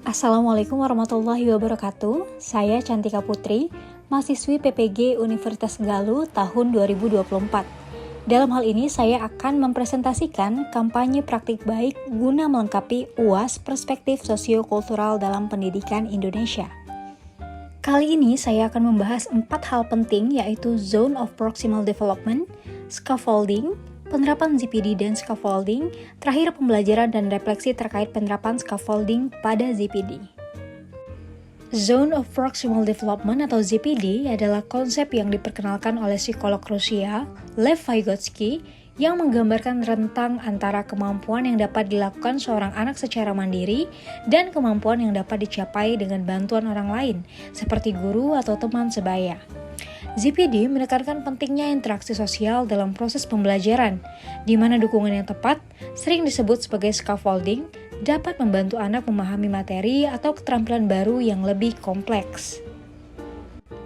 Assalamualaikum warahmatullahi wabarakatuh. Saya Cantika Putri, mahasiswi PPG Universitas Galuh tahun 2024. Dalam hal ini saya akan mempresentasikan kampanye praktik baik guna melengkapi UAS Perspektif Sosiokultural dalam Pendidikan Indonesia. Kali ini saya akan membahas 4 hal penting, yaitu Zone of Proximal Development, Scaffolding, penerapan ZPD dan scaffolding, terakhir pembelajaran dan refleksi terkait penerapan scaffolding pada ZPD. Zone of Proximal Development atau ZPD adalah konsep yang diperkenalkan oleh psikolog Rusia, Lev Vygotsky, yang menggambarkan rentang antara kemampuan yang dapat dilakukan seorang anak secara mandiri dan kemampuan yang dapat dicapai dengan bantuan orang lain, seperti guru atau teman sebaya. ZPD menekankan pentingnya interaksi sosial dalam proses pembelajaran, di mana dukungan yang tepat, sering disebut sebagai scaffolding, dapat membantu anak memahami materi atau keterampilan baru yang lebih kompleks.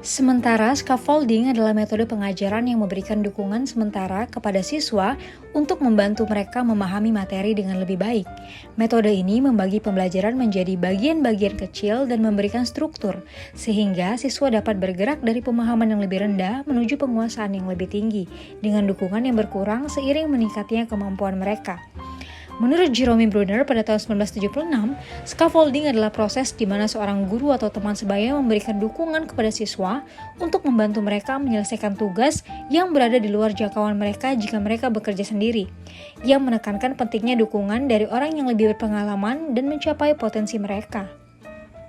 Sementara scaffolding adalah metode pengajaran yang memberikan dukungan sementara kepada siswa untuk membantu mereka memahami materi dengan lebih baik. Metode ini membagi pembelajaran menjadi bagian-bagian kecil dan memberikan struktur, sehingga siswa dapat bergerak dari pemahaman yang lebih rendah menuju penguasaan yang lebih tinggi, dengan dukungan yang berkurang seiring meningkatnya kemampuan mereka. Menurut Jerome Bruner pada tahun 1976, scaffolding adalah proses di mana seorang guru atau teman sebaya memberikan dukungan kepada siswa untuk membantu mereka menyelesaikan tugas yang berada di luar jangkauan mereka jika mereka bekerja sendiri, yang menekankan pentingnya dukungan dari orang yang lebih berpengalaman dan mencapai potensi mereka.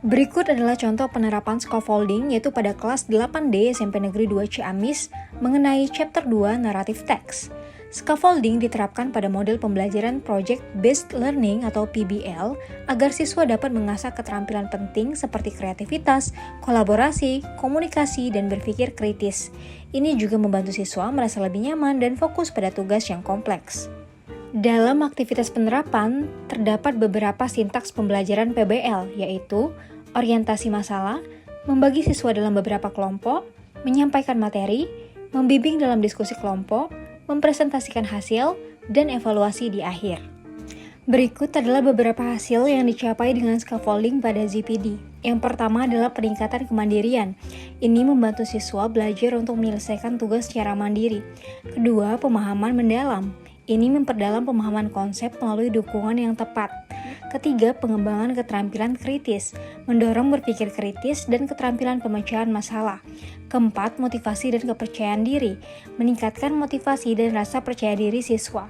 Berikut adalah contoh penerapan scaffolding, yaitu pada kelas 8D SMP Negeri 2 Ciamis mengenai chapter 2 Narrative Text. Scaffolding diterapkan pada model pembelajaran Project Based Learning atau PBL agar siswa dapat mengasah keterampilan penting seperti kreativitas, kolaborasi, komunikasi, dan berpikir kritis. Ini juga membantu siswa merasa lebih nyaman dan fokus pada tugas yang kompleks. Dalam aktivitas penerapan, terdapat beberapa sintaks pembelajaran PBL, yaitu orientasi masalah, membagi siswa dalam beberapa kelompok, menyampaikan materi, membimbing dalam diskusi kelompok, mempresentasikan hasil, dan evaluasi di akhir. Berikut adalah beberapa hasil yang dicapai dengan scaffolding pada ZPD. Yang pertama adalah peningkatan kemandirian. Ini membantu siswa belajar untuk menyelesaikan tugas secara mandiri. Kedua, pemahaman mendalam. Ini memperdalam pemahaman konsep melalui dukungan yang tepat. Ketiga, pengembangan keterampilan kritis, mendorong berpikir kritis dan keterampilan pemecahan masalah. Keempat, motivasi dan kepercayaan diri, meningkatkan motivasi dan rasa percaya diri siswa.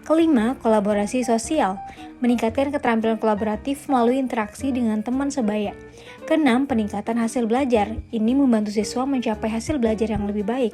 Kelima, kolaborasi sosial, meningkatkan keterampilan kolaboratif melalui interaksi dengan teman sebaya. Keenam, peningkatan hasil belajar, ini membantu siswa mencapai hasil belajar yang lebih baik.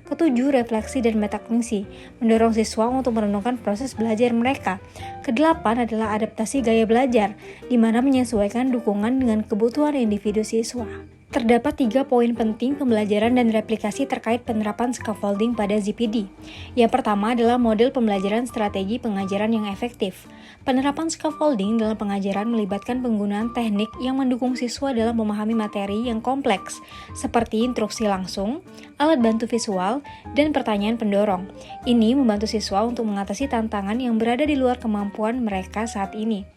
Ketujuh, refleksi dan metakognisi, mendorong siswa untuk merenungkan proses belajar mereka. Kedelapan adalah adaptasi gaya belajar, di mana menyesuaikan dukungan dengan kebutuhan individu siswa. Terdapat 3 poin penting pembelajaran dan replikasi terkait penerapan scaffolding pada ZPD. Yang pertama adalah model pembelajaran strategi pengajaran yang efektif. Penerapan scaffolding dalam pengajaran melibatkan penggunaan teknik yang mendukung siswa dalam memahami materi yang kompleks, seperti instruksi langsung, alat bantu visual, dan pertanyaan pendorong. Ini membantu siswa untuk mengatasi tantangan yang berada di luar kemampuan mereka saat ini.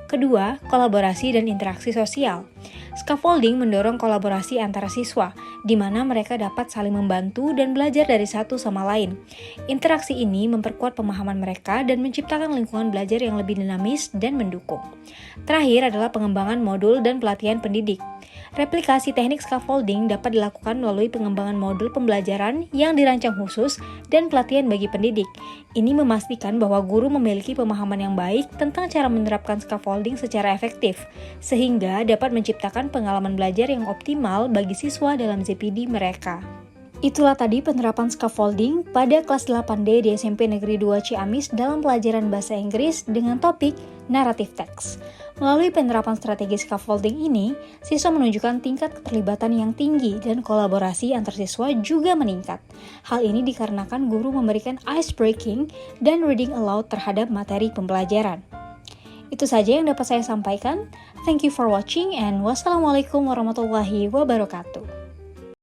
Kedua, kolaborasi dan interaksi sosial. Scaffolding mendorong kolaborasi antara siswa, di mana mereka dapat saling membantu dan belajar dari satu sama lain. Interaksi ini memperkuat pemahaman mereka dan menciptakan lingkungan belajar yang lebih dinamis dan mendukung. Terakhir adalah pengembangan modul dan pelatihan pendidik. Replikasi teknik scaffolding dapat dilakukan melalui pengembangan modul pembelajaran yang dirancang khusus dan pelatihan bagi pendidik. Ini memastikan bahwa guru memiliki pemahaman yang baik tentang cara menerapkan scaffolding secara efektif, sehingga dapat menciptakan pengalaman belajar yang optimal bagi siswa dalam ZPD mereka. Itulah tadi penerapan scaffolding pada kelas 8D di SMP Negeri 2 Ciamis dalam pelajaran bahasa Inggris dengan topik Narrative Text. Melalui penerapan strategi scaffolding ini, siswa menunjukkan tingkat keterlibatan yang tinggi dan kolaborasi antar siswa juga meningkat. Hal ini dikarenakan guru memberikan ice breaking dan reading aloud terhadap materi pembelajaran. Itu saja yang dapat saya sampaikan. Thank you for watching and wassalamualaikum warahmatullahi wabarakatuh.